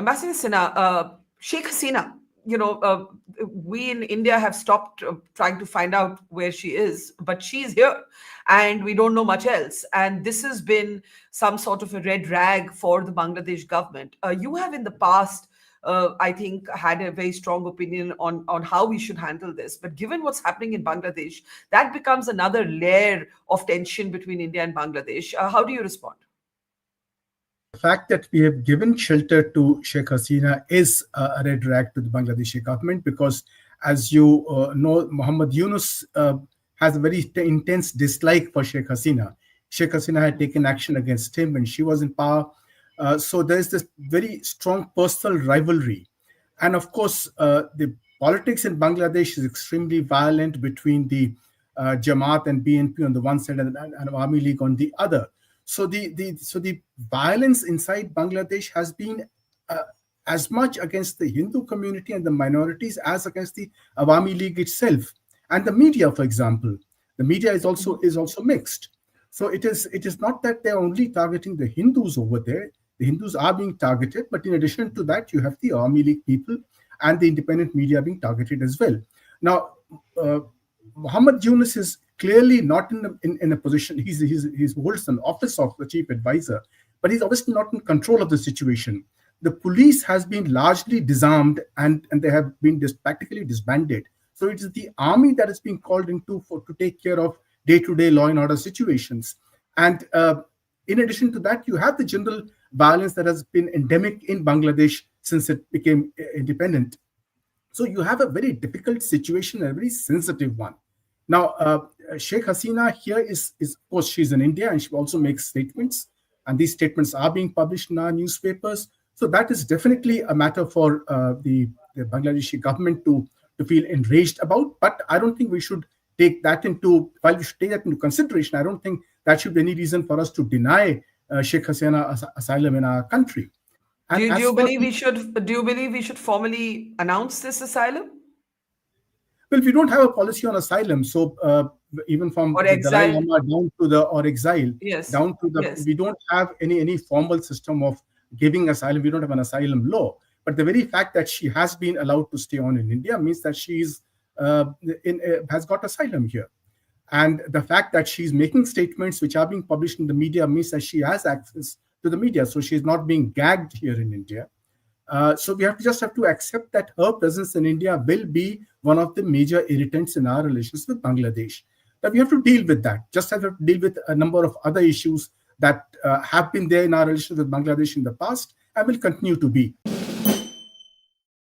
Ambassador Sinha, Sheikh Hasina, we in India have stopped trying to find out where she is, but she's here and we don't know much else. And this has been some sort of a red rag for the Bangladesh government. You have in the past, I think, had a very strong opinion on how we should handle this. But given what's happening in Bangladesh, that becomes another layer of tension between India and Bangladesh. How do you respond? The fact that we have given shelter to Sheikh Hasina is a red rag to the Bangladeshi government because, as you know, Muhammad Yunus has a very intense dislike for Sheikh Hasina. Sheikh Hasina had taken action against him when she was in power. So there's this very strong personal rivalry. And of course, the politics in Bangladesh is extremely violent between the Jamaat and BNP on the one side and Awami League on the other. So the violence inside Bangladesh has been as much against the Hindu community and the minorities as against the Awami League itself. And the media, for example, the media is also mixed. So it is not that they're only targeting the Hindus over there. The Hindus are being targeted, but in addition to that, you have the Awami League people and the independent media being targeted as well. Now, Muhammad Yunus is clearly not in a position. He holds an office of the chief advisor, but he's obviously not in control of the situation. The police has been largely disarmed and they have been practically disbanded. So it is the army that is being called into to take care of day-to-day law and order situations. And in addition to that, you have the general violence that has been endemic in Bangladesh since it became independent. So you have a very difficult situation, a very sensitive one. Now, Sheikh Hasina here is, of course, she's in India and she also makes statements. And these statements are being published in our newspapers. So that is definitely a matter for the Bangladeshi government to feel enraged about. But I don't think we should take that into, while we should take that into consideration, I don't think that should be any reason for us to deny Sheikh Hasina asylum in our country. Do you believe we should formally announce this asylum? Well, we don't have a policy on asylum, so even from or the exile. Dalai Lama down to the exile, Yes. down to the Yes. we don't have any formal system of giving asylum. We don't have an asylum law, but the very fact that she has been allowed to stay on in India means that she's has got asylum here. And the fact that she's making statements which are being published in the media means that she has access to the media. So she's not being gagged here in India. So we just have to accept that her presence in India will be one of the major irritants in our relations with Bangladesh. But we have to deal with that. Just have to deal with a number of other issues that have been there in our relations with Bangladesh in the past and will continue to be.